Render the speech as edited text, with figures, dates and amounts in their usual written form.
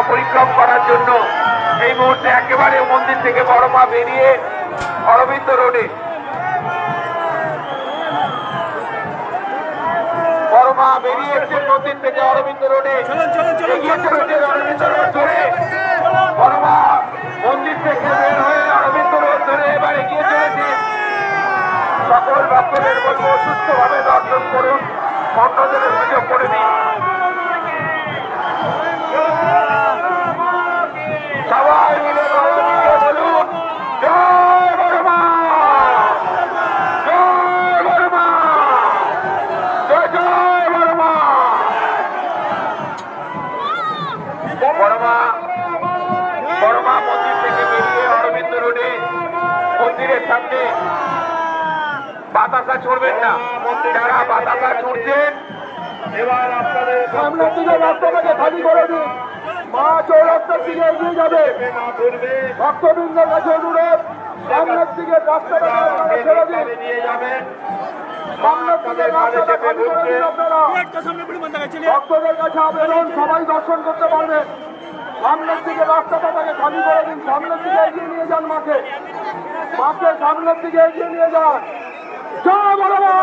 পরিক্রম করার জন্য এই মুহূর্তে একেবারে মন্দির থেকে বড় মা বেরিয়ে অরবিন্দ রোডে বড় মা বেরিয়েছে মন্দির থেকে অরবিন্দ রোডে এগিয়ে চলেছে অরবিন্দ রোড ধরে বড় মা মন্দির থেকে বের হয়ে অরবিন্দ রোড ধরে এবার এগিয়ে চলেছে। সকল ভক্তদের বলবো সুস্থভাবে দর্শন করুন, ভক্তদের সুযোগ করে দিন। সবাই মিলে বলুন জয় বড় মা, জয় বড় মা, জয় জয় বড় মা। বড় মা মন্দির থেকে বেরিয়ে অরবিন্দ রোডে মন্দিরের সামনে বাতাসা ছড়বেন না, যারা বাতাসা ছুটছেন এবার আপনাদের সামনের দিকে রাস্তাটাকে খালি করে দিন। মা চৌরাস্তার দিকে এগিয়ে যাবে, ভক্তবৃন্দের কাছে অনুরোধ সামনের দিকে রাস্তাটাকে ছেড়ে দিন, নিয়ে যাবেন সামনের দিকে রাস্তাটা খালি করে দিন। আপনারা ভক্তদের কাছে আবেদন, সবাই দর্শন করতে পারবেন। সামনের দিকে রাস্তাটাকে খালি করে দিন, সামনের দিকে এগিয়ে নিয়ে যান মাকে, মাকে সামনের দিকে এগিয়ে নিয়ে যান। জয় বড় মা।